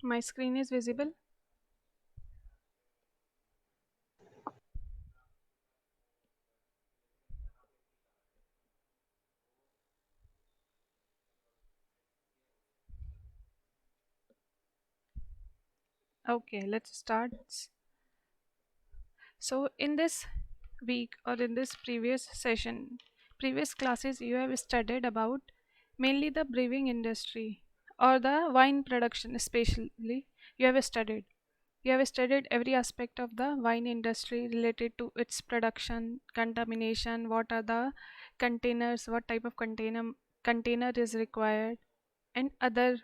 My screen is visible. Okay, let's start. So, in this week or in this previous session, previous classes, you have studied about mainly the brewing industry or the wine production, especially. You have studied. You have studied every aspect of the wine industry related to its production, contamination, what are the containers, what type of container is required, and other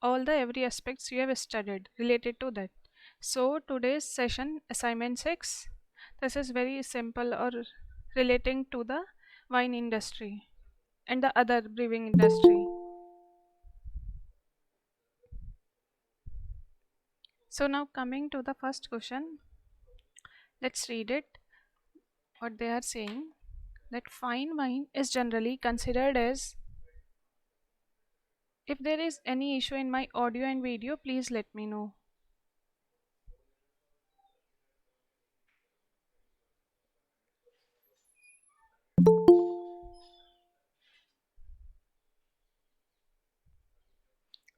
all the every aspects you have studied related to that. So today's session assignment 6, this is very simple or relating to the wine industry and the other brewing industry. So now coming to the first question, let's read it. What they are saying, that fine wine is generally considered as, if there is any issue in my audio and video, please let me know.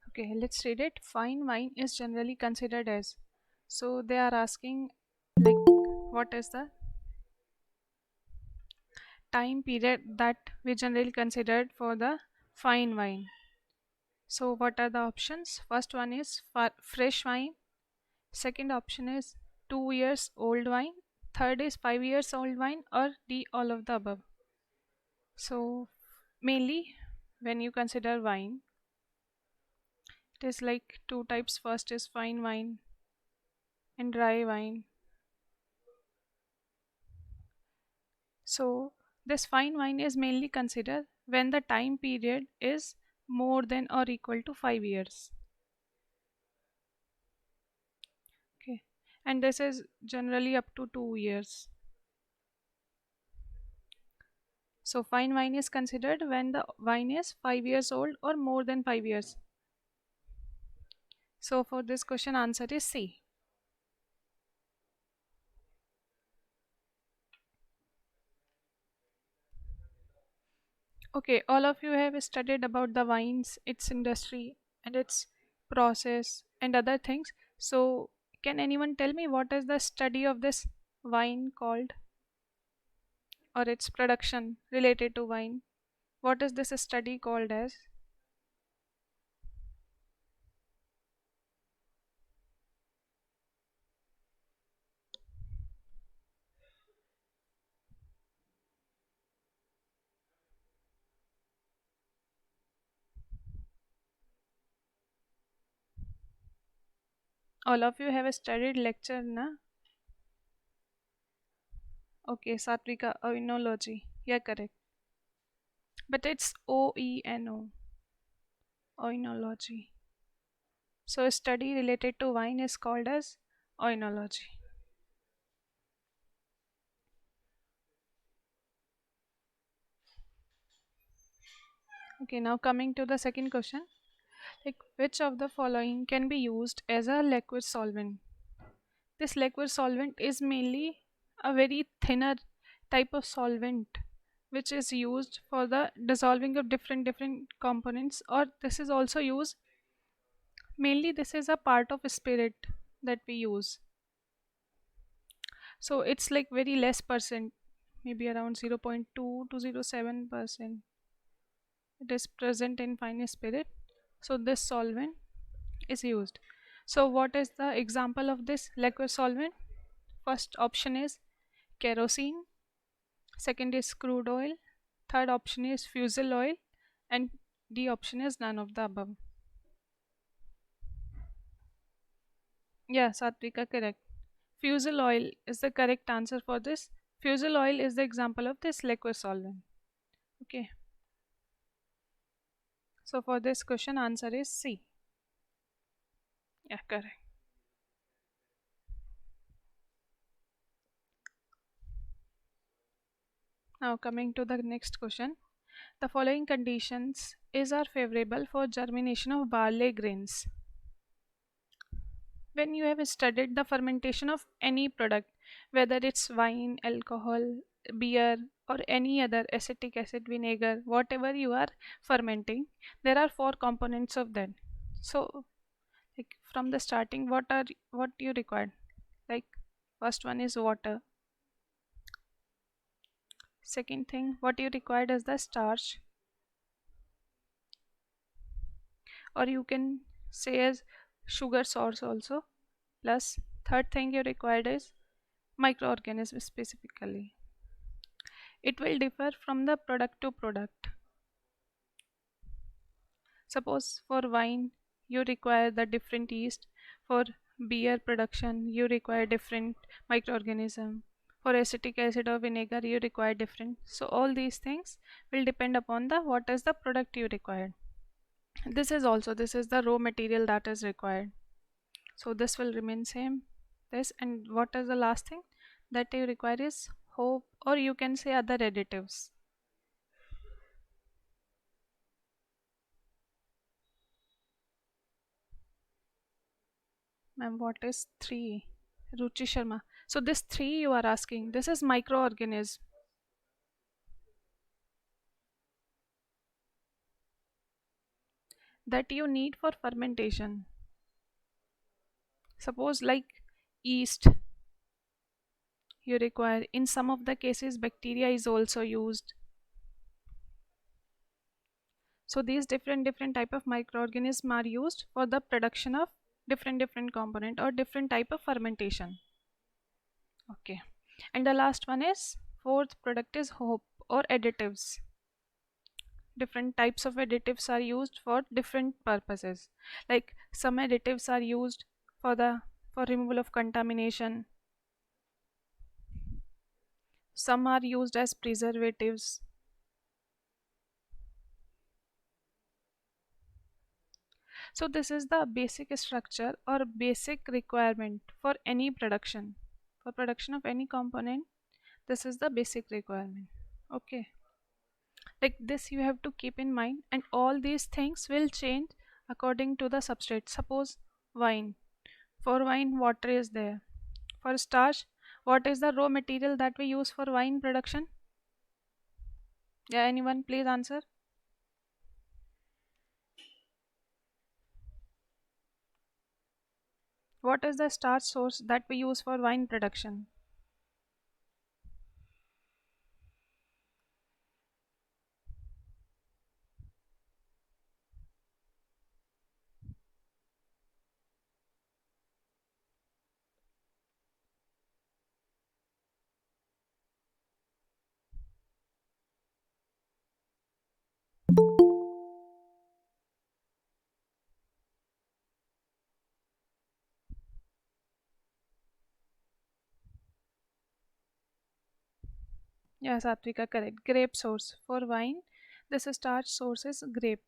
Okay, let's read it. Fine wine is generally considered as. So they are asking, like, what is the time period that we generally considered for the fine wine? So what are the options? First one is fresh wine. Second option is 2 years old wine. Third is 5 years old wine, or D, all of the above. So mainly when you consider wine, it is like two types. First is fine wine and dry wine. So this fine wine is mainly considered when the time period is more than or equal to 5 years. Okay. And this is generally up to 2 years. So fine wine is considered when the wine is 5 years old or more than 5 years. So for this question answer is C. Okay, all of you have studied about the wines, its industry, and its process and other things. So, can anyone tell me what is the study of this wine called, or its production related to wine? What is this study called as? All of you have studied lecture, na? Okay, Satvika, oenology. Yeah, correct. But it's OENO, oenology. So, a study related to wine is called as oenology. Okay, now coming to the second question. Like, which of the following can be used as a liquid solvent? This liquid solvent is mainly a very thinner type of solvent which is used for the dissolving of different components, or this is also used mainly, this is a part of spirit that we use. So it's like very less percent, maybe around 0.2 to 0.7% it is present in fine spirit. So this solvent is used. So what is the example of this liquid solvent? First option is kerosene, second is crude oil, third option is fusel oil, and D option is none of the above. Yeah, Satvika, correct. Fusel oil is the correct answer for this. Fusel oil is the example of this liquid solvent. Okay, so for this question answer is C. Yeah, correct. Now coming to the next question. The following conditions is are favorable for germination of barley grains. when you have studied the fermentation of any product, whether it's wine, alcohol, beer, or any other acetic acid, vinegar, whatever you are fermenting, there are four components of that. So like from the starting, what you required, like first one is water. Second thing what you required is the starch, or you can say as sugar source also. Plus third thing you required is microorganism specifically. It will differ from the product to product. Suppose for wine you require the different yeast, for beer production you require different microorganism, for acetic acid or vinegar you require different. So all these things will depend upon the what is the product you required. This is the raw material that is required. So this will remain same. This, and what is the last thing that you require is hope, or you can say other additives. Ma'am, what is three? Ruchi Sharma. So this three you are asking, this is microorganism that you need for fermentation. Suppose like yeast you require. In some of the cases bacteria is also used. So these different type of microorganisms are used for the production of different component or different type of fermentation. Okay. And the last one is fourth product is hope or additives. Different types of additives are used for different purposes. Like some additives are used for the for removal of contamination, some are used as preservatives. So this is the basic structure or basic requirement for any production. For production of any component, this is the basic requirement. Okay. Like this you have to keep in mind, and all these things will change according to the substrate. Suppose wine. For wine, water is there. For starch, what is the raw material that we use for wine production? Yeah, anyone please answer. What is the starch source that we use for wine production? Yeah, Satvika, correct. Grape source. For wine, this starch source is grape.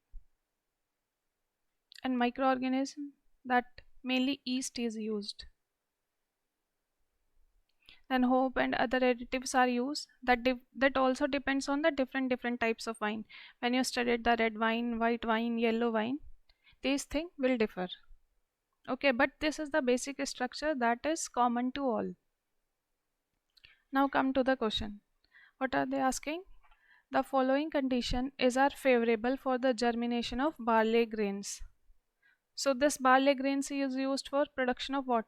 And microorganism, that mainly yeast is used. Then hope and other additives are used. That also depends on the different types of wine. When you studied the red wine, white wine, yellow wine, these things will differ. Okay, but this is the basic structure that is common to all. Now come to the question. What are they asking? The following condition is are favorable for the germination of barley grains. So this barley grains is used for production of what?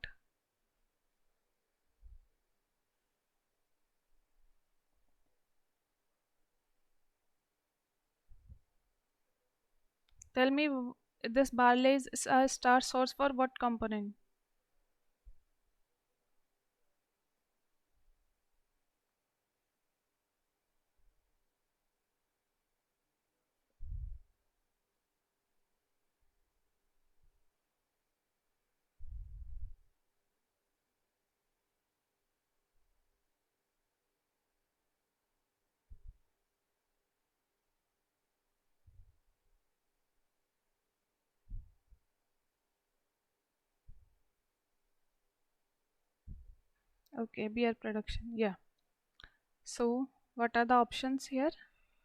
Tell me, this barley is a star source for what component? Okay, beer production. Yeah. So what are the options here?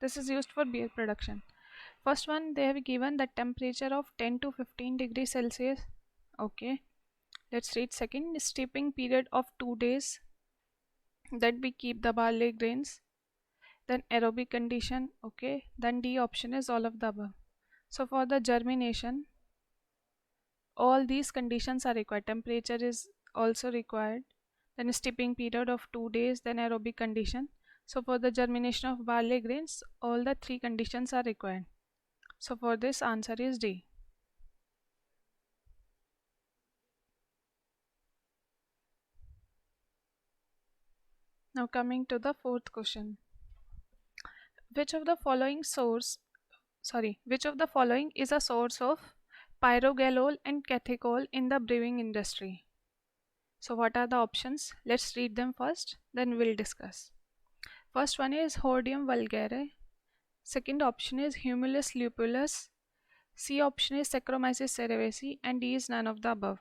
This is used for beer production. First one, they have given the temperature of 10 to 15 degrees Celsius. Okay. Let's read second, steeping period of 2 days that we keep the barley grains, then aerobic condition. Okay, then D option is all of the above. So for the germination, all these conditions are required. Temperature is also required, then steeping period of 2 days, then aerobic condition. So for the germination of barley grains, all the three conditions are required. So for this, answer is D. Now coming to the fourth question. Which of the following source which of the following is a source of pyrogalol and catechol in the brewing industry? So what are the options? Let's read them first, then we'll discuss. First one is Hordeum vulgare. Second option is Humulus lupulus. C option is Saccharomyces cerevisiae, and D is none of the above.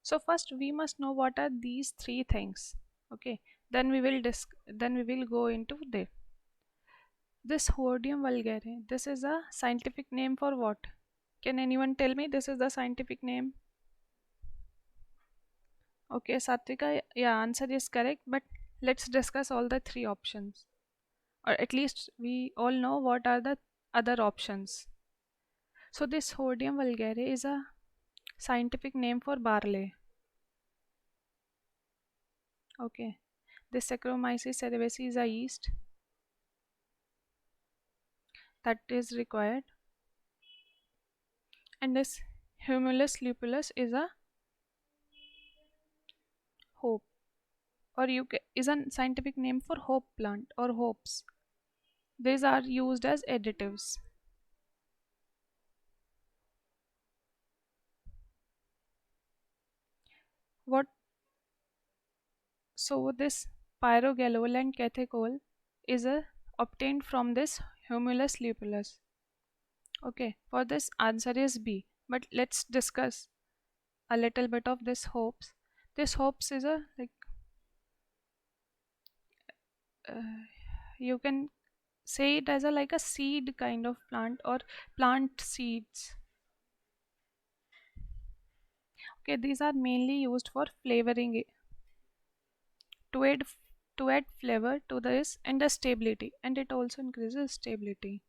So first we must know what are these three things. Okay, then we will go into the this Hordeum vulgare. This is a scientific name for what? Can anyone tell me this is the scientific name? Okay, Satvika, yeah, answer is correct, but let's discuss all the three options. Or at least we all know what are the other options. So this Hordeum vulgare is a scientific name for barley. Okay. This Saccharomyces cerevisiae is a yeast that is required, and this Humulus lupulus is a hope, or is a scientific name for hope plant or hops. These are used as additives. What So this pyrogalol and catechol is obtained from this Humulus lupulus. Okay, for this answer is B. But let's discuss a little bit of this hops. This hops is a uh, you can say it as a like a seed kind of plant or plant seeds. Okay, these are mainly used for flavoring to add to add flavor to this and the stability, and it also increases stability.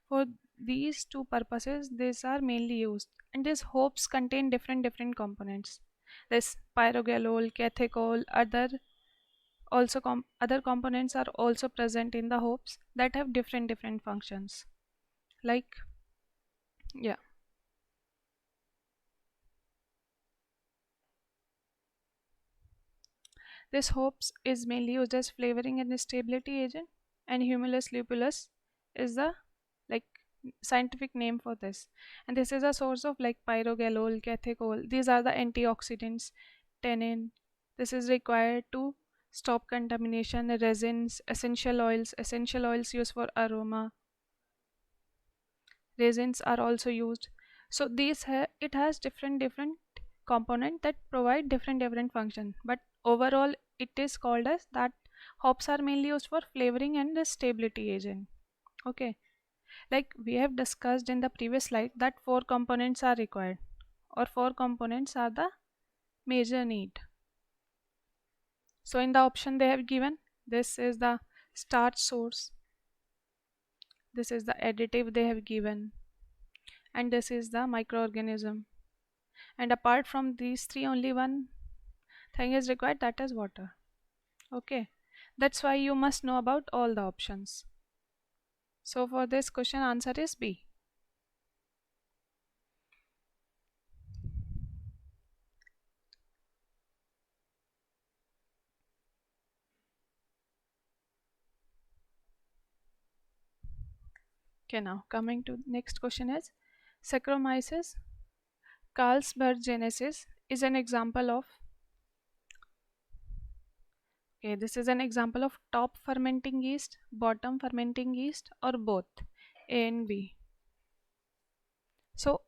For these two purposes, these are mainly used, and these hops contain different components. This pyrogalol, catechol, other components are also present in the hops that have different functions. Like, yeah, this hops is mainly used as flavoring and stability agent, and Humulus lupulus is the like scientific name for this. And this is a source of like pyrogalol, catechol. These are the antioxidants, tannin. This is required to stop contamination, resins, essential oils used for aroma. Resins are also used. So it has different component that provide different function. But overall, it is called as that hops are mainly used for flavoring and the stability agent. Okay, like we have discussed in the previous slide that four components are required, or four components are the major need. So in the option they have given, this is the starch source, this is the additive they have given, and this is the microorganism. And apart from these three, only one thing is required, that is water. Okay, that's why you must know about all the options. So for this question, answer is B. Okay, now coming to next question is Saccharomyces Carlsbergensis is an example of, okay, this is an example of top fermenting yeast, bottom fermenting yeast, or both A and B. So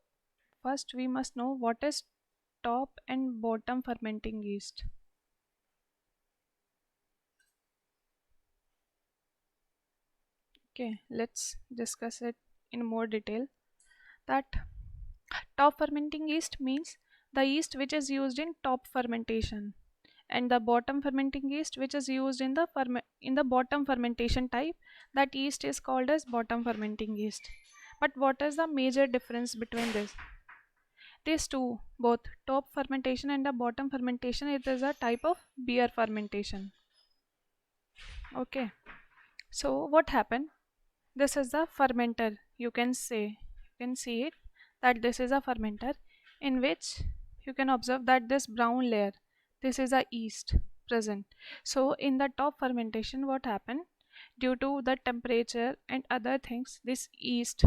first we must know what is top and bottom fermenting yeast. Okay, let's discuss it in more detail. that top fermenting yeast means the yeast which is used in top fermentation, and the bottom fermenting yeast which is used in the bottom fermentation type, that yeast is called as bottom fermenting yeast. But what is the major difference between this? These two, both top fermentation and the bottom fermentation, it is a type of beer fermentation. Okay, so what happened? This is the fermenter. You can see it, that this is a fermenter in which you can observe that this brown layer, this is a yeast present. So in the top fermentation, what happened? Due to the temperature and other things, this yeast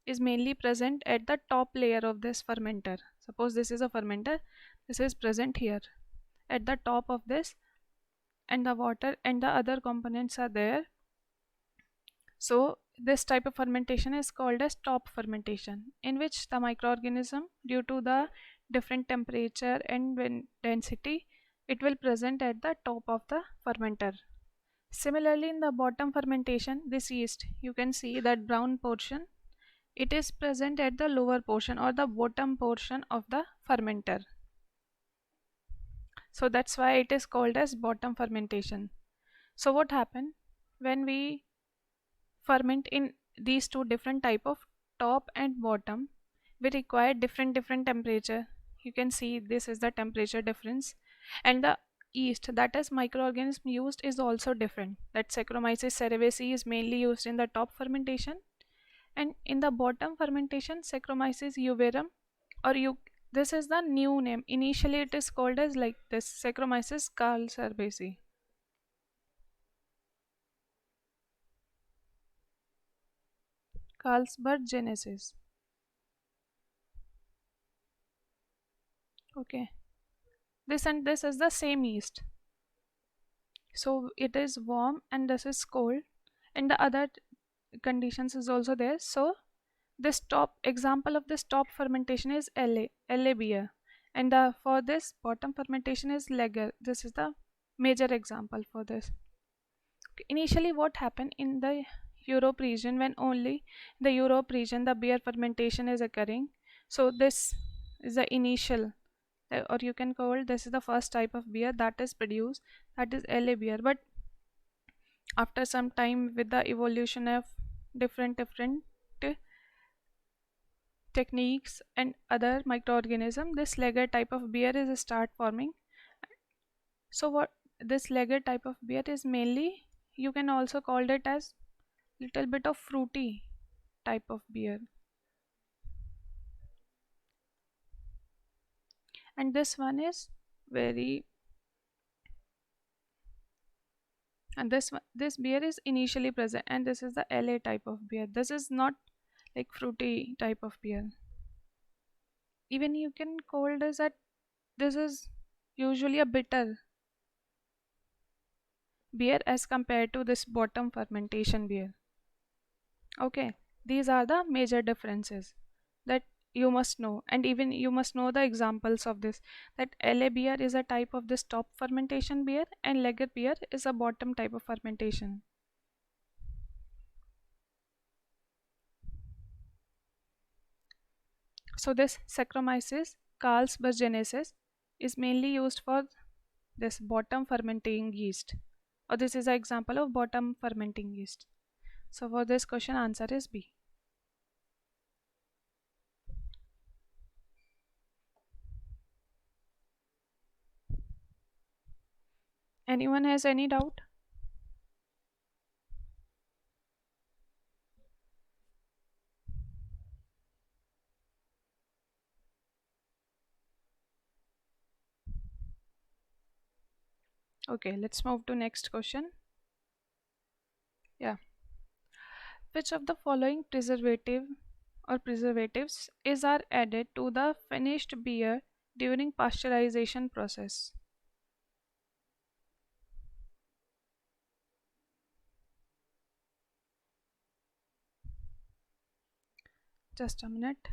is mainly present at the top layer of this fermenter. Suppose this is a fermenter, this is present here at the top of this, and the water and the other components are there. So this type of fermentation is called as top fermentation, in which the microorganism, due to the different temperature and density, it will present at the top of the fermenter. Similarly, in the bottom fermentation, this yeast, you can see that brown portion, it is present at the lower portion or the bottom portion of the fermenter. So that's why it is called as bottom fermentation. So what happened when we ferment in these two different type of top and bottom? We require different temperature. You can see this is the temperature difference, and the yeast, that is microorganism used, is also different. That Saccharomyces cerevisiae is mainly used in the top fermentation, and in the bottom fermentation, Saccharomyces euverum, or you, this is the new name. Initially it is called as like this, Saccharomyces cerevisiae. Carlsberg genesis. Okay, this and this is the same yeast. So it is warm and this is cold, and the other conditions is also there. So this top example of this top fermentation is La beer, and the for this bottom fermentation is lager. This is the major example for this. Okay, initially what happened in the Europe region, when only in the Europe region the beer fermentation is occurring. So this is the initial, or you can call this is the first type of beer that is produced, that is La beer. But after some time, with the evolution of different techniques and other microorganism, this lager type of beer is start forming. So what this lager type of beer is mainly, you can also call it as little bit of fruity type of beer. And this one is very, and this beer is initially present, and this is the La type of beer. This is not like fruity type of beer. Even you can call this that this is usually a bitter beer as compared to this bottom fermentation beer. Okay, these are the major differences that you must know, and even you must know the examples of this, that La beer is a type of this top fermentation beer and lager beer is a bottom type of fermentation. So this Saccharomyces Carlsbergenesis is mainly used for this bottom fermenting yeast, or this is an example of bottom fermenting yeast. So for this question, answer is B. Anyone has any doubt? Okay, let's move to next question. Yeah. Which of the following preservatives is are added to the finished beer during pasteurization process? Just a minute.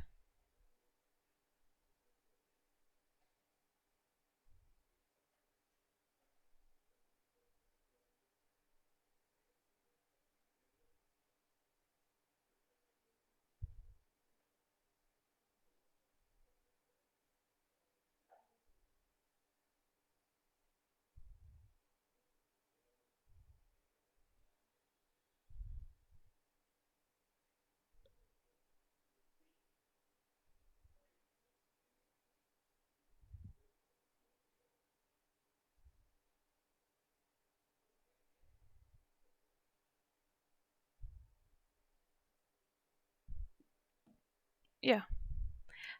Yeah.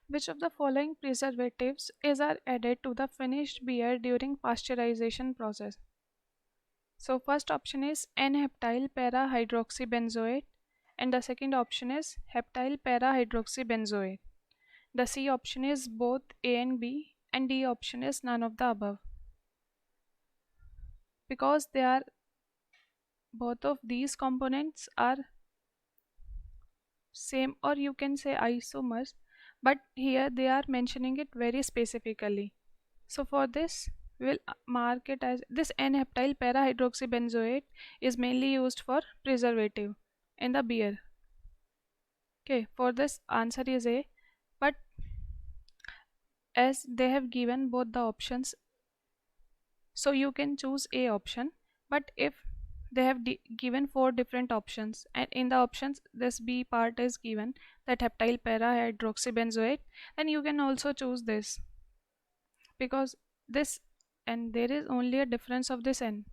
Which of the following preservatives is are added to the finished beer during pasteurization process? So first option is N-heptyl para-hydroxybenzoate and the second option is heptyl para-hydroxybenzoate. The C option is both A and B and D option is none of the above. Because they are both of these components are same or you can say isomers, but here they are mentioning it very specifically. So for this, we'll mark it as this N-heptyl para-hydroxybenzoate is mainly used for preservative in the beer. Okay, for this answer is A, but as they have given both the options, so you can choose A option. But if they have given four different options, and in the options this B part is given that heptyl para-hydroxybenzoate, then you can also choose this because this and there is only a difference of this N.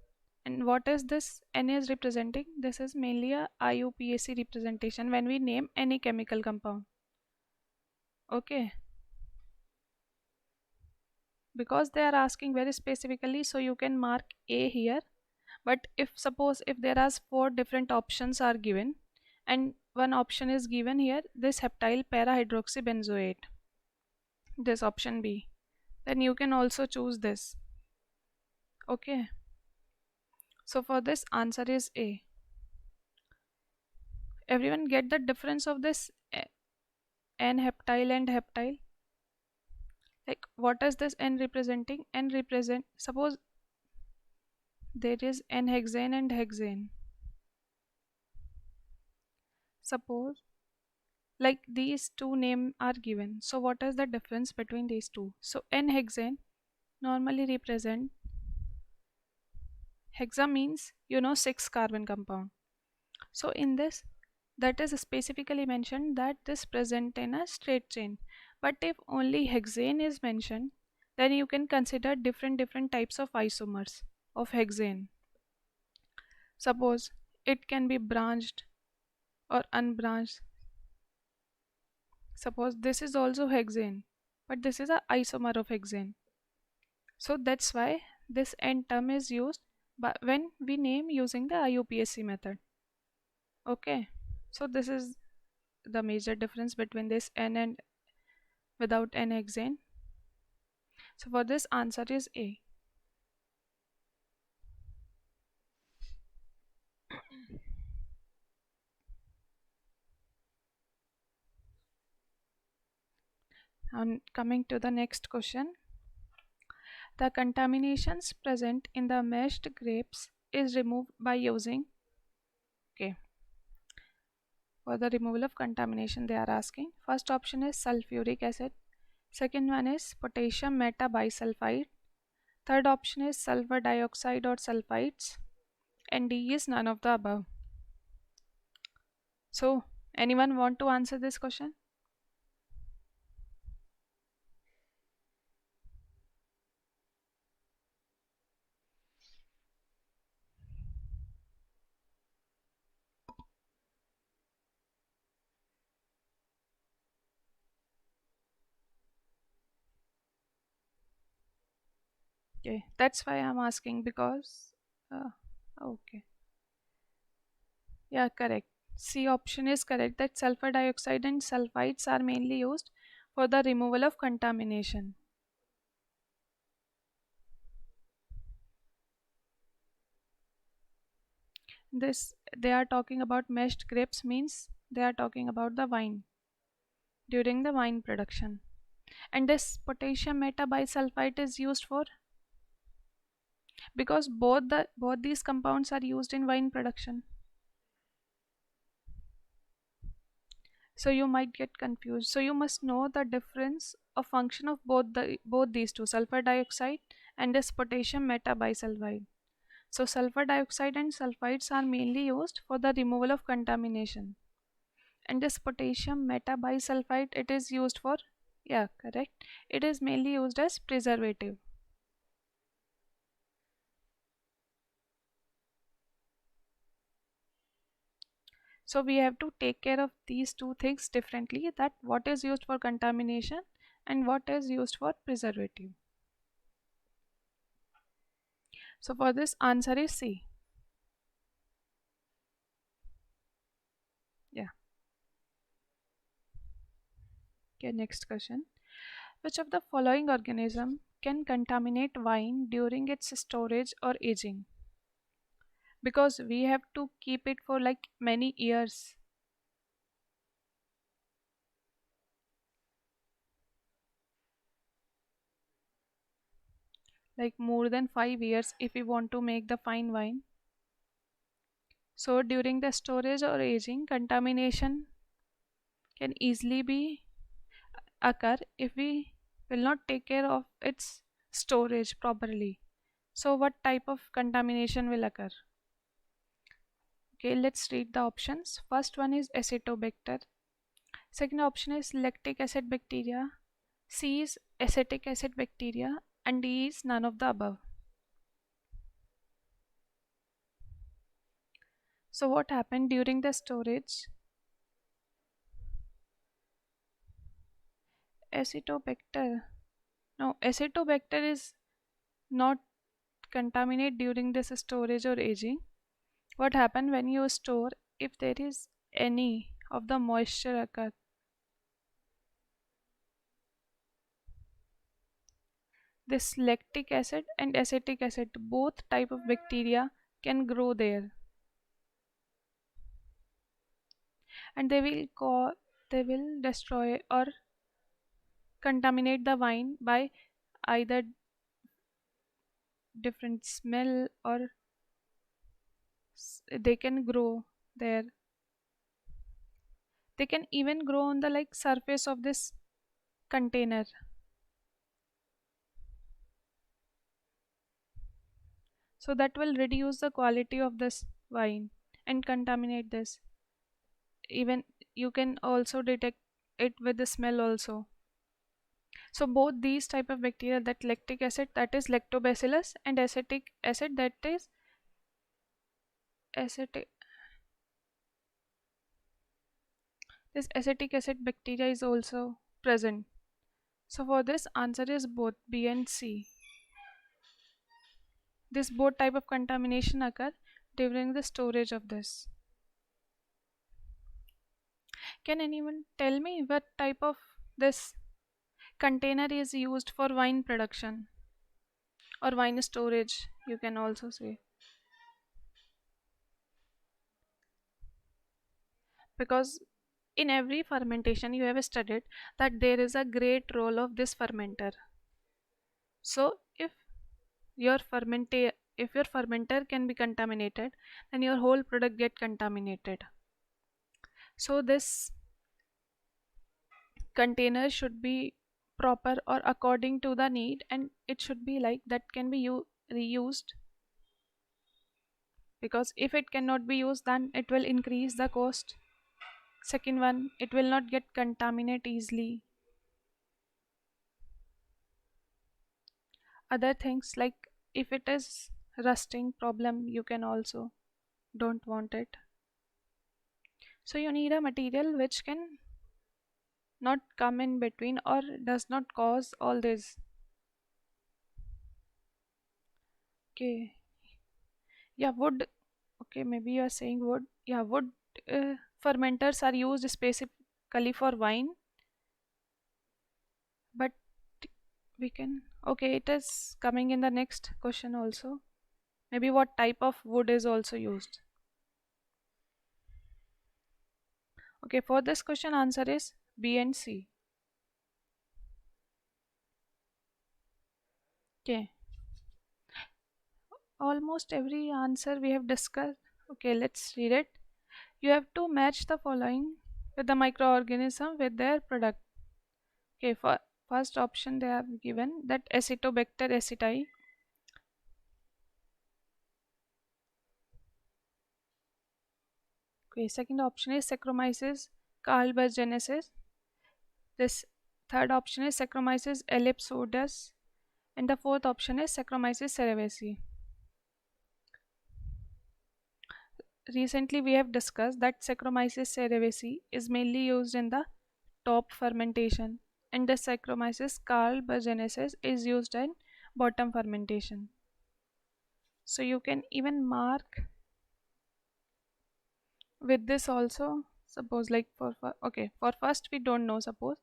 And what is this N is representing? This is mainly a IUPAC representation when we name any chemical compound. Okay, because they are asking very specifically, so you can mark A here. But if suppose if there are four different options are given and one option is given here, this heptyl para-hydroxybenzoate, this option B, then you can also choose this. Okay, so for this answer is A. Everyone get the difference of this N heptyl and heptyl? Like what is this N representing? N represent, suppose there is N hexane and hexane. Suppose like these two names are given. So what is the difference between these two? So N hexane normally represent, hexa means six carbon compound. So in this that is specifically mentioned that this present in a straight chain. But if only hexane is mentioned, then you can consider different types of isomers of hexane. Suppose it can be branched or unbranched. Suppose this is also hexane, but this is a isomer of hexane. So that's why this N term is used but when we name using the IUPAC method. Okay, so this is the major difference between this N and without N hexane. So for this answer is A. And coming to the next question, the contaminations present in the mashed grapes is removed by using. Okay, for the removal of contamination they are asking. First option is sulfuric acid. Second one is potassium metabisulfite. Third option is sulfur dioxide or sulfites. And D is none of the above. So, anyone want to answer this question? Okay, that's why I'm asking because. Uh, okay, yeah, correct. C option is correct that sulfur dioxide and sulfites are mainly used for the removal of contamination. This they are talking about mashed grapes means they are talking about the wine during the wine production. And this potassium metabisulfite is used for because both these compounds are used in wine production. So you might get confused. So you must know the difference of function of both these two, sulfur dioxide and this potassium metabisulfite. So sulfur dioxide and sulfites are mainly used for the removal of contamination. And this potassium metabisulfite it is used for, yeah, correct. It is mainly used as preservative. So we have to take care of these two things differently, that what is used for contamination and what is used for preservative. So for this, answer is C. Yeah. Okay, next question. Which of the following organism can contaminate wine during its storage or aging? Because we have to keep it for like many years, like more than 5 years if we want to make the fine wine. So during the storage or aging, contamination can easily be occur if we will not take care of its storage properly. So what type of contamination will occur? Okay, let's read the options. First one is acetobacter. Second option is lactic acid bacteria. C is acetic acid bacteria, and D is none of the above. So what happened during the storage? Acetobacter. No, acetobacter is not contaminate during this storage or aging. What happen when you store, if there is any of the moisture occur, this lactic acid and acetic acid, both type of bacteria can grow there, and they will destroy or contaminate the wine by either different smell or they can grow there. They can even grow on the like surface of this container. So that will reduce the quality of this wine and contaminate this. Even you can also detect it with the smell also. So both these type of bacteria, that lactic acid, that is lactobacillus, and acetic acid, that is acetic, this acetic acid bacteria is also present. So for this, answer is both B and C. This both type of contamination occur during the storage of this. Can anyone tell me what type of this container is used for wine production or wine storage, you can also say? Because in every fermentation you have studied that there is a great role of this fermenter. So your fermenta if your fermenter can be contaminated, then your whole product get contaminated. So this container should be proper or according to the need, and it should be like that can be reused, because if it cannot be used then it will increase the cost. Second one, it will not get contaminate easily. Other things like if it is rusting problem, you can also don't want it. So you need a material which can not come in between or does not cause all this. Okay, yeah, wood. Okay, maybe you are saying wood. Yeah, wood fermenters are used specifically for wine, but we can. Okay, it is coming in the next question also. Maybe what type of wood is also used. Okay, for this question, answer is B and C. Okay, almost every answer we have discussed. Okay, let's read it. You have to match the following with the microorganism with their product. Okay, for first option they have given that Acetobacter aceti. Okay, second option is Saccharomyces calypso. This third option is Saccharomyces ellipsoides, and the fourth option is Saccharomyces cerevisiae. recently we have discussed that Saccharomyces cerevisiae is mainly used in the top fermentation, and the Saccharomyces carbapenesis is used in bottom fermentation. So you can even mark with this also. Suppose like okay, for first we don't know suppose,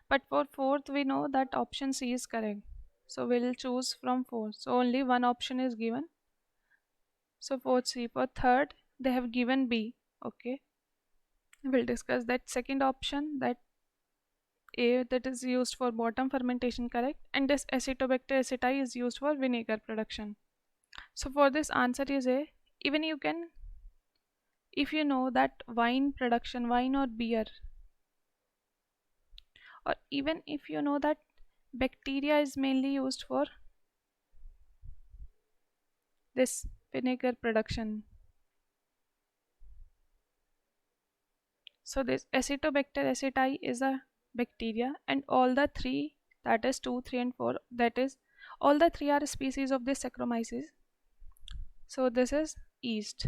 but for fourth we know that option C is correct. So we'll choose from four. So only one option is given. So fourth C. For third they have given B. Okay. We'll discuss that second option, that A, that is used for bottom fermentation, correct, and this Acetobacter aceti is used for vinegar production. So for this answer is A. Even you can, if you know that wine production, wine or beer, or even if you know that bacteria is mainly used for this vinegar production. So this Acetobacter aceti is a bacteria, and all the three, that is 2, 3, and 4, that is all the three are species of this Saccharomyces. So this is yeast.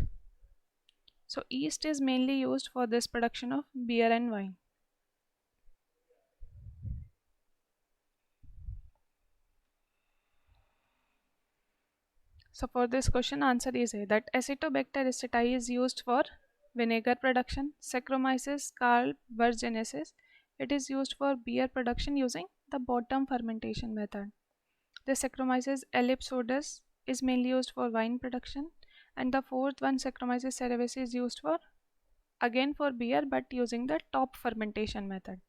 So yeast is mainly used for this production of beer and wine. So for this question answer is A, that Acetobacter aceti is used for vinegar production. Saccharomyces carbapenesis, it is used for beer production using the bottom fermentation method. The Saccharomyces ellipsoides is mainly used for wine production, and the fourth one, Saccharomyces cerevisiae, is used for again for beer but using the top fermentation method.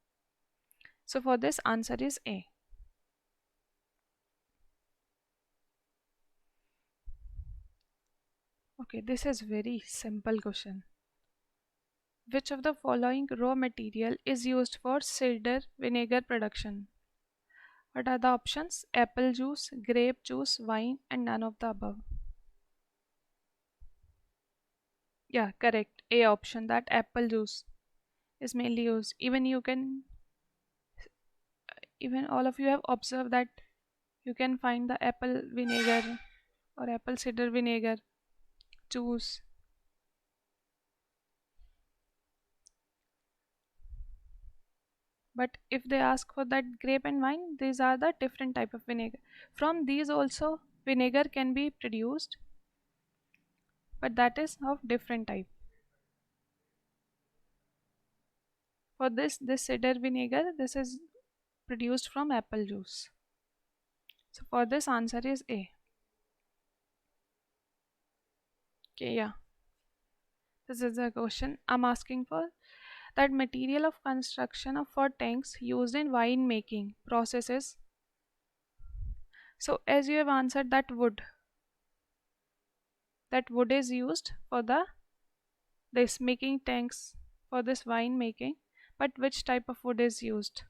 So for this answer is A. Okay, this is very simple question. Which of the following raw material is used for cider vinegar production? What are the options? Apple juice, grape juice, wine, and none of the above. Yeah, correct. A option, that apple juice is mainly used. Even you can, even all of you have observed that you can find the apple vinegar or apple cider vinegar juice. But if they ask for that grape and wine, these are the different type of vinegar. From these also vinegar can be produced, but that is of different type. For this cider vinegar, this is produced from apple juice. So for this answer is A. Okay, yeah. This is the question I'm asking for. That material of construction of for tanks used in wine making processes. So as you have answered that wood is used for the this making tanks for this wine making, but which type of wood is used?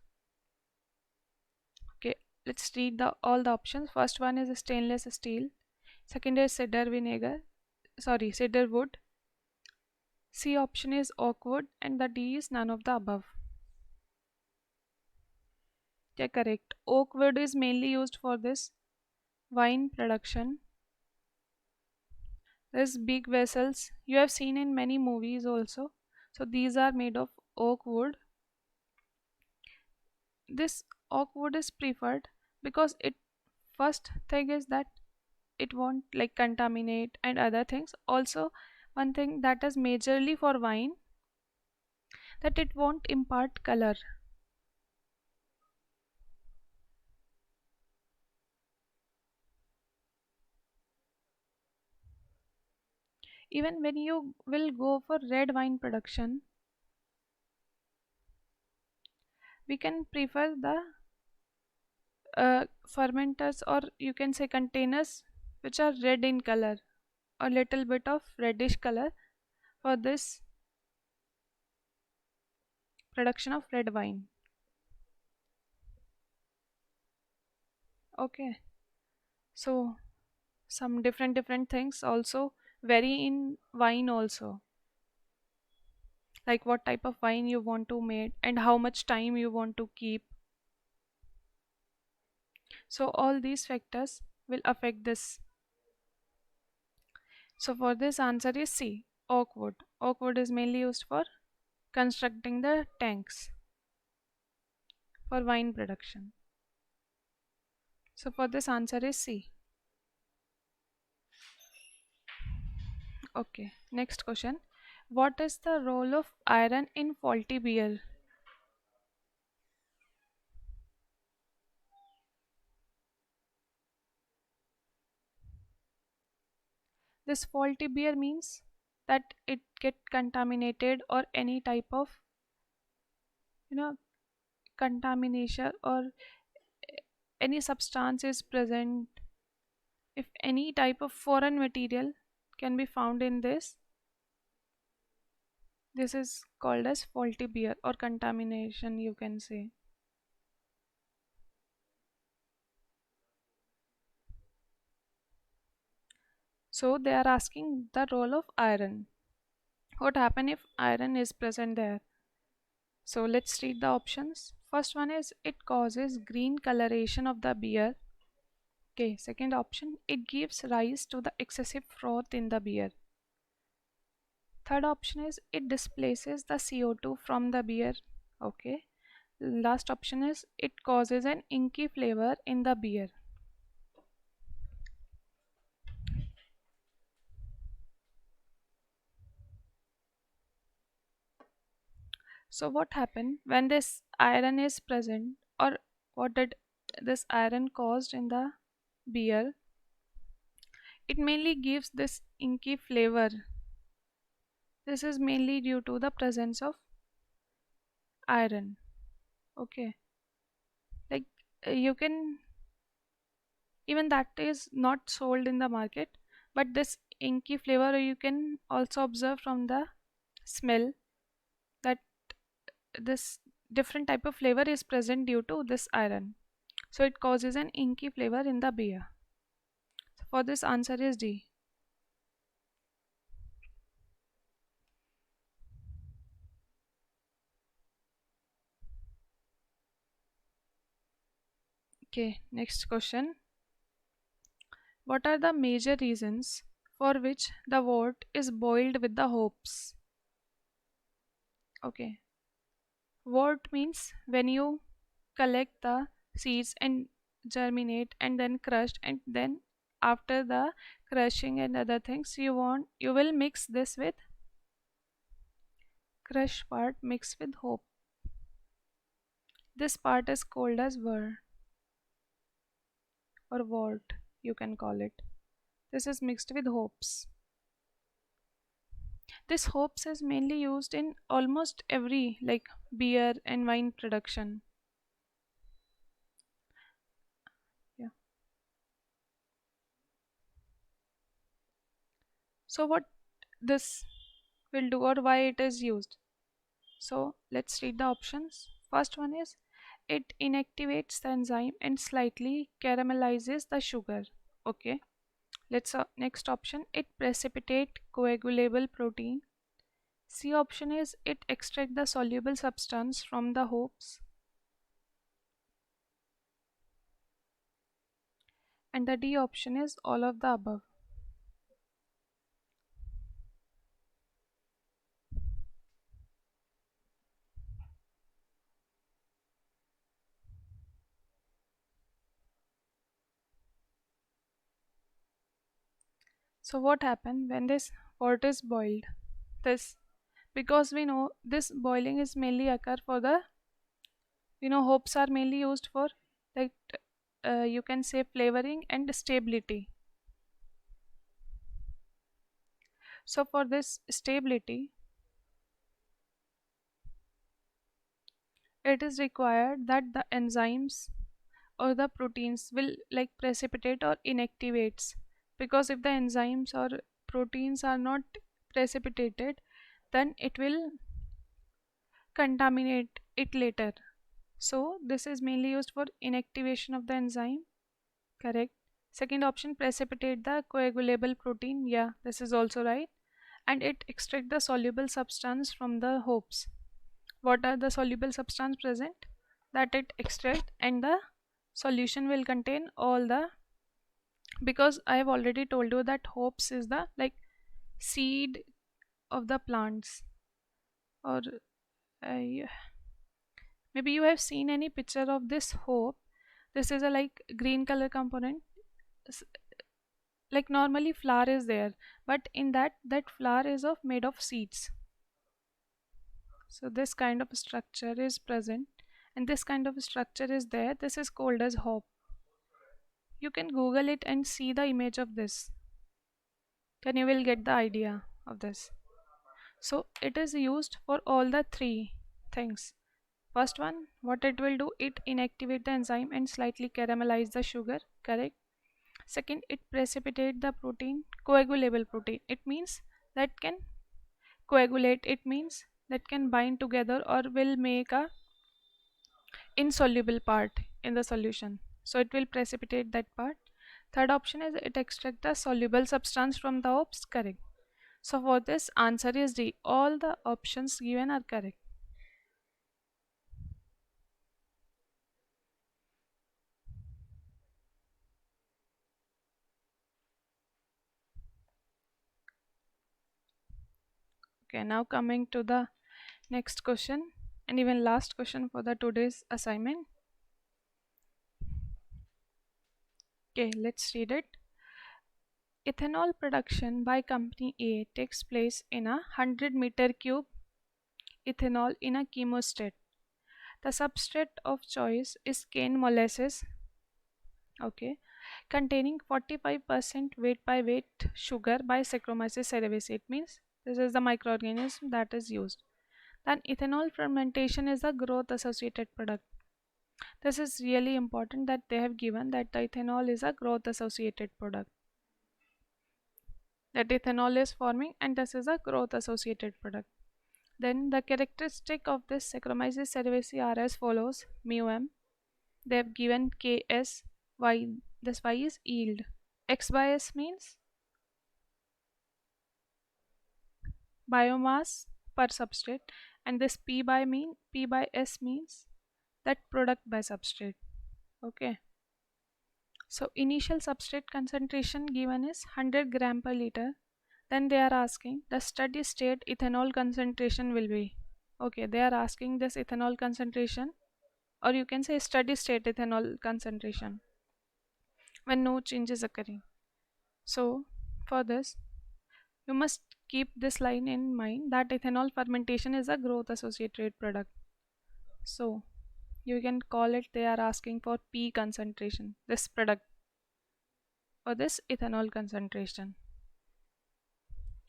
Okay, let's read the all the options. First one is stainless steel, second is cedar wood, C option is oak wood, and the D is none of the above. Yeah, correct. Oak wood is mainly used for this wine production. These big vessels you have seen in many movies also, so these are made of oak wood. This oak wood is preferred because it, first thing is that it won't like contaminate and other things. Also one thing that is majorly for wine, that it won't impart color. Even when you will go for red wine production, we can prefer the fermenters, or you can say containers, which are red in color, a little bit of reddish color, for this production of red wine. Okay, so some different things also vary in wine also, like what type of wine you want to make and how much time you want to keep. So all these factors will affect this. So for this answer is C. Oak wood. Oak wood is mainly used for constructing the tanks for wine production. So for this answer is C. Okay, next question. What is the role of iron in faulty beer? This faulty beer means that it get contaminated or any type of you know contamination or any substance is present. If any type of foreign material can be found in this is called as faulty beer or contamination, you can say. So they are asking the role of iron. What happen if iron is present there? So let's read the options. First one is it causes green coloration of the beer. Okay, second option, it gives rise to the excessive froth in the beer. Third option is it displaces the CO2 from the beer. Okay. Last option is it causes an inky flavor in the beer. So what happened when this iron is present, or what did this iron caused in the beer? It mainly gives this inky flavor. This is mainly due to the presence of iron. Okay, like you can, even that is not sold in the market, but this inky flavor you can also observe from the smell that this different type of flavor is present due to this iron. So it causes an inky flavor in the beer. So for this answer is D. Okay, next question. What are the major reasons for which the wort is boiled with the hops? Okay, wort means when you collect the seeds and germinate and then crushed, and then after the crushing and other things you will mix this with crushed part mixed with hope. This part is called as wort or wort, you can call it. This is mixed with hops. This hops is mainly used in almost every like beer and wine production. Yeah. So what this will do or why it is used? So let's read the options. First one is it inactivates the enzyme and slightly caramelizes the sugar. Okay. Let's next option, it precipitate coagulable protein. C option is it extract the soluble substance from the hops, and the D option is all of the above. So what happened when this wort is boiled? This, because we know this boiling is mainly occur for the, hops are mainly used for like you can say flavoring and stability. So for this stability, it is required that the enzymes or the proteins will like precipitate or inactivates, because if the enzymes or proteins are not precipitated, then it will contaminate it later. So this is mainly used for inactivation of the enzyme. Correct. Second option, precipitate the coagulable protein. Yeah, this is also right. And it extract the soluble substance from the hops. What are the soluble substance present? That it extract, and the solution will contain all the, because I have already told you that hops is the like seed of the plants, or y- maybe you have seen any picture of this hope. This is a like green color component. S- like normally flower is there, but in that flower is of made of seeds. So this kind of structure is present, and this kind of structure is there. This is called as hope. You can google it and see the image of this, then you will get the idea of this. So it is used for all the three things. First one, what it will do, it inactivate the enzyme and slightly caramelize the sugar, correct? Second, it precipitate the protein, coagulable protein. It means that can coagulate, it means that can bind together or will make a insoluble part in the solution. So it will precipitate that part. Third option is it extract the soluble substance from the OPS, correct. So for this answer is D. All the options given are correct. Okay, now coming to the next question and even last question for the today's assignment. Okay, let's read it. Ethanol production by company A takes place in a 100-meter cube ethanol in a chemostat. The substrate of choice is cane molasses, okay, containing 45% weight by weight sugar by Saccharomyces cerevisiae. It means this is the microorganism that is used. Then ethanol fermentation is a growth associated product. This is really important that they have given that the ethanol is a growth associated product. That ethanol is forming and this is a growth associated product. Then the characteristic of this Saccharomyces cerevisiae are as follows: mu m. They have given Ks, y. This y is yield. X by S means biomass per substrate, and this P by S means that product by substrate. Okay. So initial substrate concentration given is 100 gram per liter. Then they are asking the steady state ethanol concentration will be. Okay, they are asking this ethanol concentration, or you can say steady state ethanol concentration when no change is occurring. So for this, you must keep this line in mind that ethanol fermentation is a growth associated product. So you can call it, they are asking for P concentration, this product, or this ethanol concentration.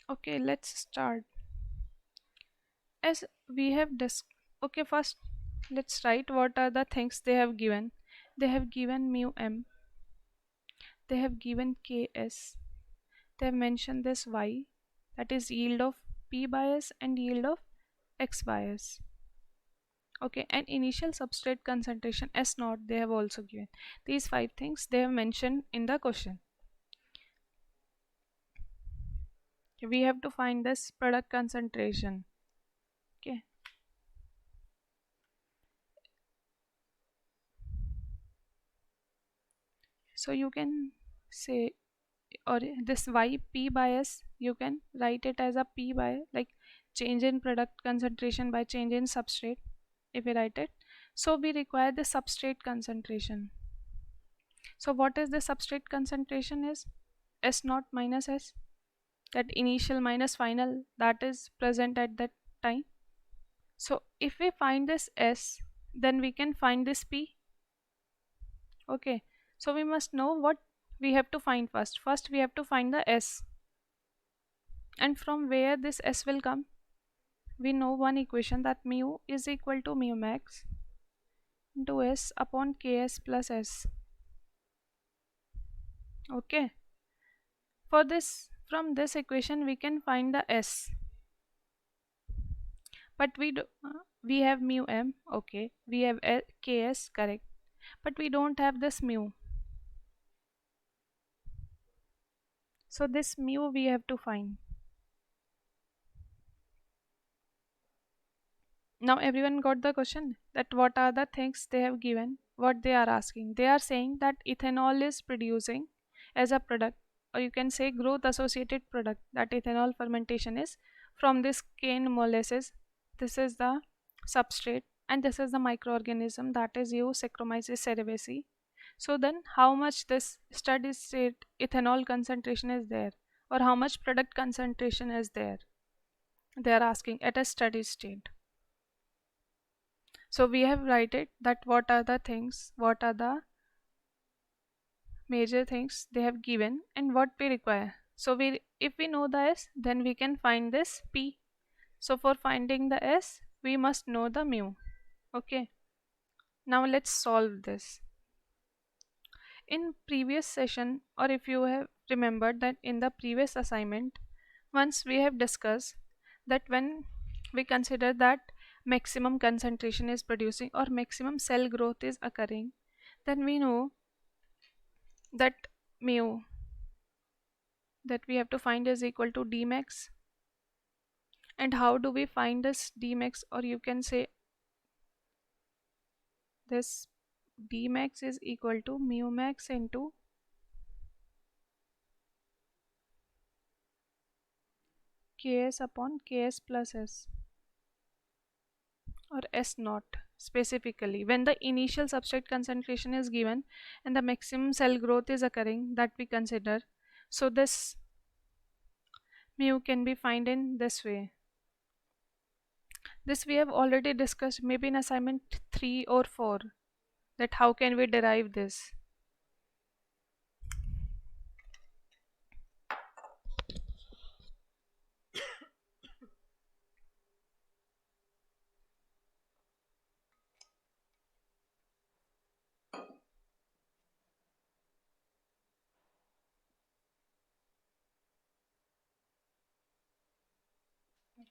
Okay, let's start. As we have okay, first let's write what are the things they have given. They have given mu m, they have given ks, they have mentioned this y, that is yield of p bias and yield of x bias. Okay, and initial substrate concentration s naught they have also given. These five things they have mentioned in the question. We have to find this product concentration. Okay, so you can say, or this y p bias you can write it as a p by like change in product concentration by change in substrate. If we write it, so we require the substrate concentration. So what is the substrate concentration is s naught minus s, that initial minus final that is present at that time. So if we find this s, then we can find this p. Okay, so we must know what we have to find first. First we have to find the s, and from where this s will come, we know one equation, that mu is equal to mu max into s upon ks plus s. Okay, for this, from this equation we can find the s, but we have mu m, okay, we have ks, correct, but we don't have this mu. So this mu we have to find. Now everyone got the question, that what are the things they have given, what they are asking. They are saying that ethanol is producing as a product, or you can say growth associated product, that ethanol fermentation is from this cane molasses. This is the substrate, and this is the microorganism, that is Saccharomyces cerevisiae. So then how much this steady state ethanol concentration is there, or how much product concentration is there, they are asking at a steady state. So we have write it that what are the things, what are the major things they have given and what we require. So we, if we know the S, then we can find this P. So for finding the S, we must know the mu. Okay. Now let's solve this. In previous session, or if you have remembered that in the previous assignment, once we have discussed that when we consider that maximum concentration is producing or maximum cell growth is occurring, then we know that mu that we have to find is equal to dmax. And how do we find this dmax, or you can say this dmax is equal to mu max into ks upon ks plus s, or s naught specifically when the initial substrate concentration is given and the maximum cell growth is occurring, that we consider. So this mu can be found in this way. This we have already discussed maybe in assignment 3 or 4, that how can we derive this.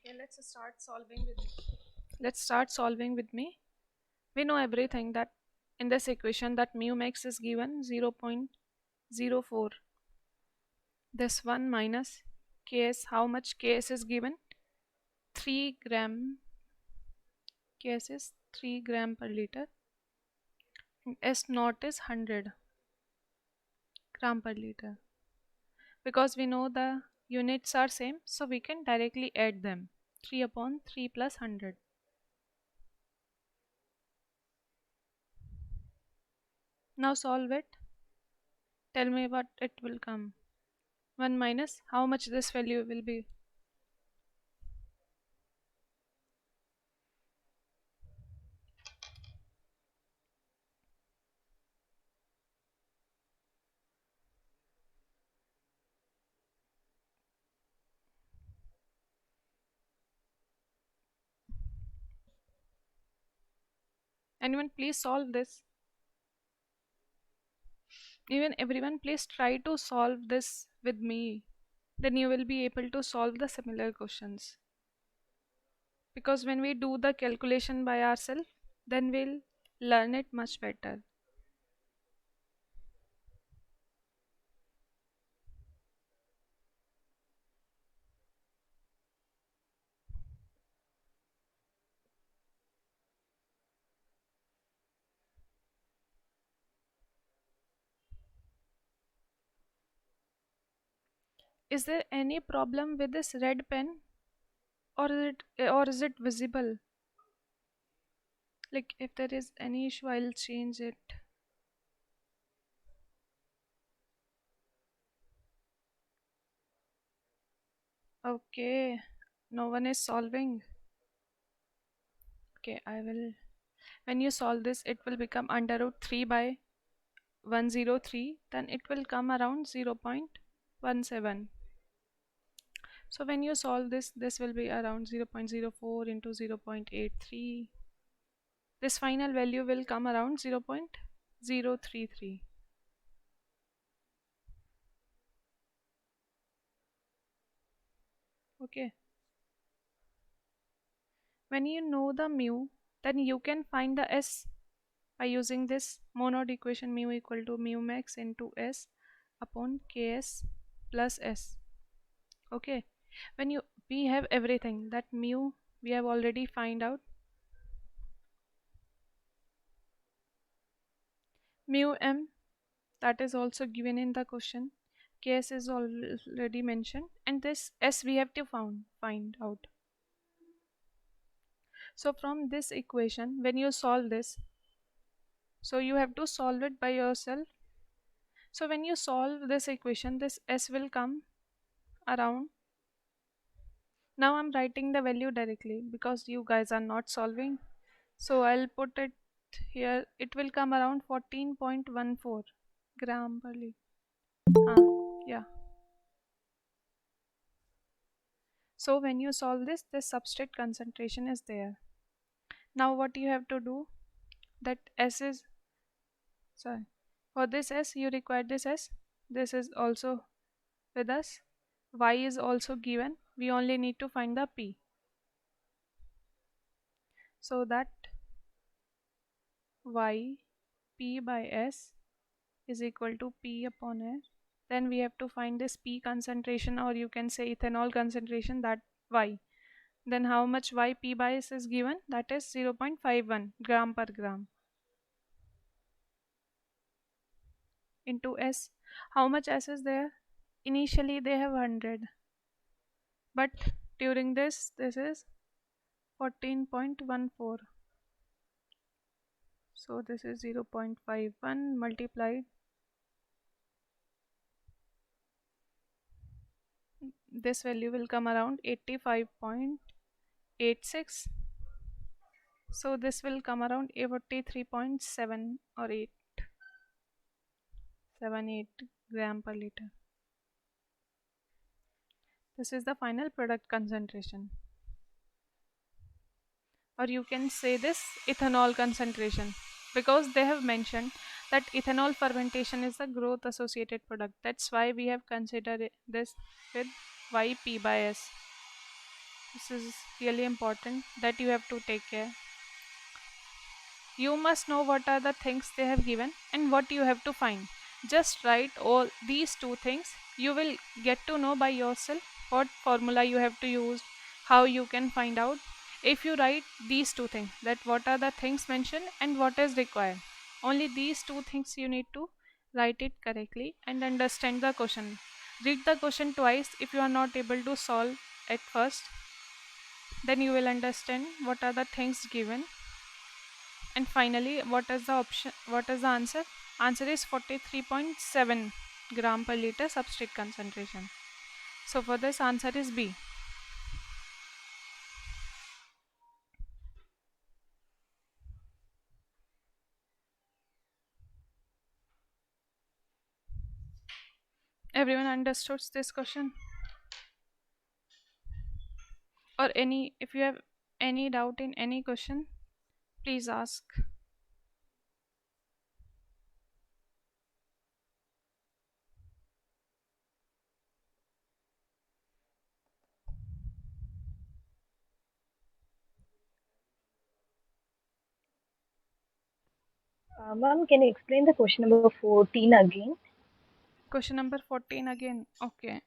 Okay, let's start solving with me. We know everything that in this equation that mu max is given 0.04. This one minus ks, how much ks is given? 3 gram. Ks is 3 gram per liter, and s naught is 100 gram per liter. Because we know the units are same, so we can directly add them. 3 upon 3 plus 100. Now solve it. Tell me what it will come. 1 minus how much this value will be. Anyone please solve this. Even everyone please try to solve this with me. Then you will be able to solve the similar questions. Because when we do the calculation by ourselves, then we'll learn it much better. Is there any problem with this red pen, or is it visible? Like if there is any issue, I'll change it. Okay, no one is solving. Okay, I will. When you solve this, it will become under root 3 by 103. Then it will come around 0.17. So when you solve this, this will be around 0.04 into 0.83. This final value will come around 0.033. Okay. When you know the mu, then you can find the s by using this monod equation, mu equal to mu max into s upon ks plus s. Okay. When you we have everything that mu we have already find out. Mu m, that is also given in the question. Ks is already mentioned, and this S we have to find out. So from this equation, when you solve this, so you have to solve it by yourself. So when you solve this equation, this S will come around. Now I'm writing the value directly because you guys are not solving. So I'll put it here. It will come around 14.14 gram per liter. Yeah. So when you solve this, the substrate concentration is there. Now what you have to do, that S is, sorry, for this S you require this S. This is also with us. Y is also given. We only need to find the P. So that Y P by S is equal to P upon S. Then we have to find this P concentration, or you can say ethanol concentration, that Y. Then how much Y P by S is given? That is 0.51 gram per gram into S. How much S is there? Initially they have 100, but during this is 14.14. So this is 0.51 multiplied. This value will come around 85.86. So this will come around 43.7 or 878 gram per liter. This is the final product concentration. Or you can say this ethanol concentration, because they have mentioned that ethanol fermentation is a growth associated product. That's why we have considered this with YP by S. This is really important that you have to take care. You must know what are the things they have given and what you have to find. Just write all these two things. You will get to know by yourself what formula you have to use, how you can find out. If you write these two things, that what are the things mentioned and what is required, only these two things you need to write it correctly and understand the question. Read the question twice if you are not able to solve at first. Then you will understand what are the things given. And finally, what is the option? What is the answer? Answer is 43.7 gram per liter substrate concentration. So for this, answer is B. Everyone understood this question? Or any, if you have any doubt in any question, please ask. Ma'am, can you explain the question number 14 again? Question number 14 again. Okay.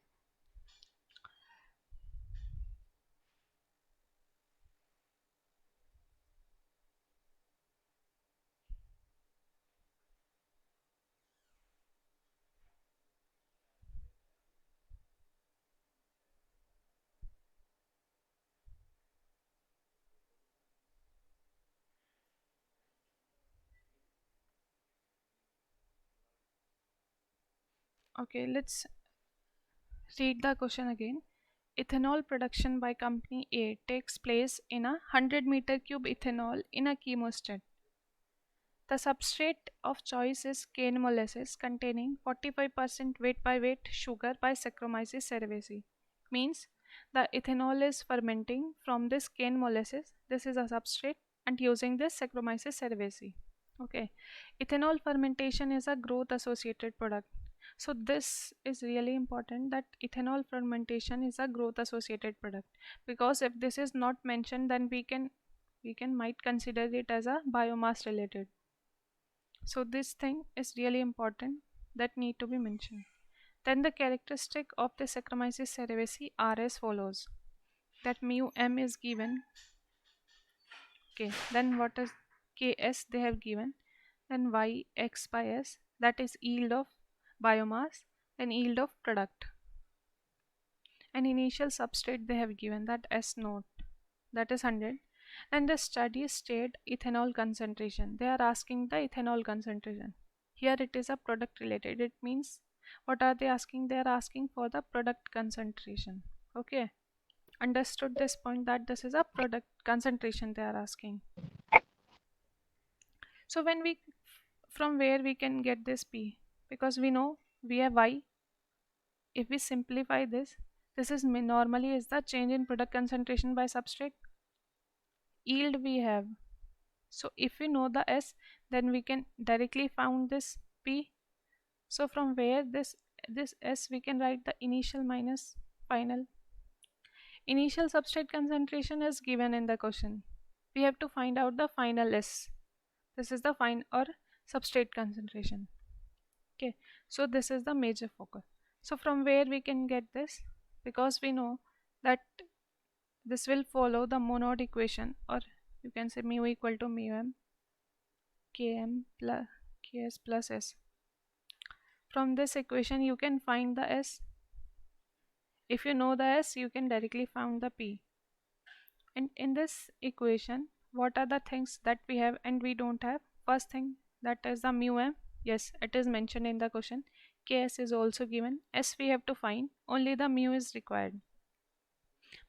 Okay, let's read the question again. Ethanol production by company A takes place in a 100-meter cube ethanol in a chemostat. The substrate of choice is cane molasses containing 45% weight by weight sugar by Saccharomyces cerevisiae. Means the ethanol is fermenting from this cane molasses. This is a substrate, and using this Saccharomyces cerevisiae. Okay. Ethanol fermentation is a growth associated product. So this is really important, that ethanol fermentation is a growth associated product, because if this is not mentioned, then we can might consider it as a biomass related. So this thing is really important that need to be mentioned. Then the characteristic of the Saccharomyces cerevisiae are as follows. That mu m is given. Okay. Then what is Ks they have given. Then y x by s, that is yield of biomass. and yield of product. An initial substrate they have given, that S naught, that is 100, and the steady state ethanol concentration. They are asking the ethanol concentration. Here it is a product related. It means what are they asking? They are asking for the product concentration. Okay, understood this point, that this is a product concentration they are asking. So when we, from where we can get this P? Because we know we have Y. If we simplify this, this is normally is the change in product concentration by substrate. Yield we have. So if we know the S, then we can directly found this P. So from where this S we can write the initial minus final. Initial substrate concentration is given in the question. We have to find out the final S. This is the fine or substrate concentration. Okay, so this is the major focus. So from where we can get this? Because we know that this will follow the Monod equation, or you can say mu equal to mu m km plus ks plus s. From this equation you can find the s. If you know the s, you can directly find the p. And in this equation, what are the things that we have and we don't have? First thing, that is the mu m. Yes, it is mentioned in the question. Ks is also given. S we have to find. Only the mu is required.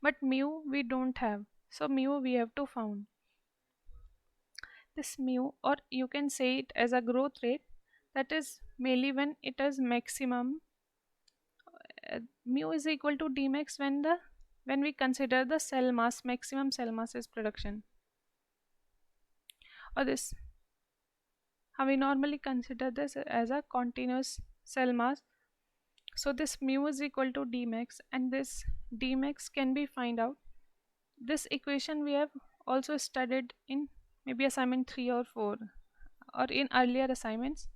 But mu we don't have. So mu we have to found. This mu, or you can say it as a growth rate, that is mainly when it is maximum. Mu is equal to dmax when we consider the cell mass, maximum cell mass is production, or this, how we normally consider this as a continuous cell mass. So this mu is equal to dmax, and this dmax can be find out. This equation we have also studied in maybe assignment 3 or 4, or in earlier assignments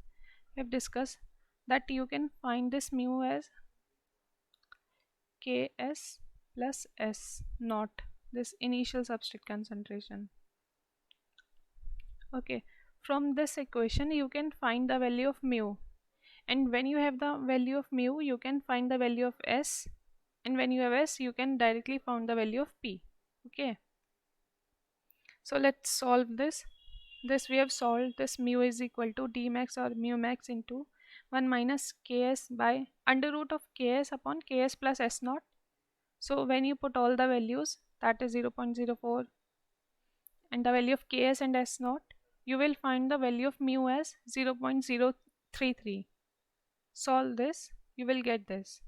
we have discussed that you can find this mu as ks plus s naught, this initial substrate concentration. Okay, from this equation you can find the value of mu, and when you have the value of mu you can find the value of s, and when you have s you can directly find the value of p. Okay, so let's solve this. This we have solved. This mu is equal to d max or mu max into 1 minus ks by under root of ks upon ks plus s naught. So when you put all the values, that is 0.04 and the value of ks and s naught, you will find the value of mu as 0.033. Solve this, you will get this.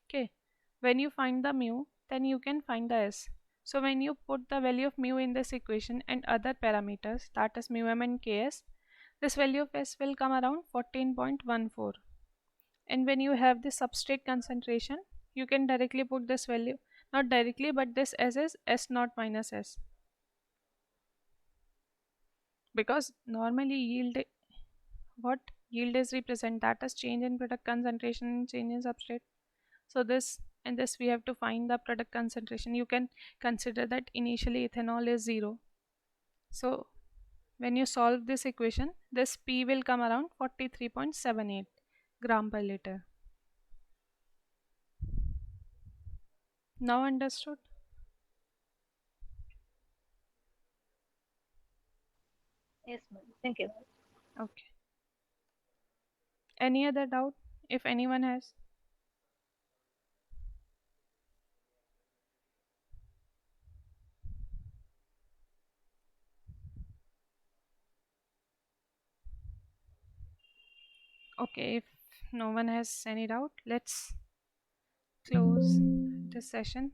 Okay, when you find the mu, then you can find the s. So when you put the value of mu in this equation and other parameters, that is mu m and ks, this value of s will come around 14.14. And when you have the substrate concentration, you can directly put this value, not directly, but this s is s naught minus s, because normally yield, what yield is represent, that is change in product concentration and change in substrate. So this and this we have to find the product concentration. You can consider that initially ethanol is 0. So when you solve this equation, this p will come around 43.78 gram per liter. Now understood? Yes, ma'am. Thank you. Okay, any other doubt if anyone has? Okay, if no one has any doubt, let's close this session.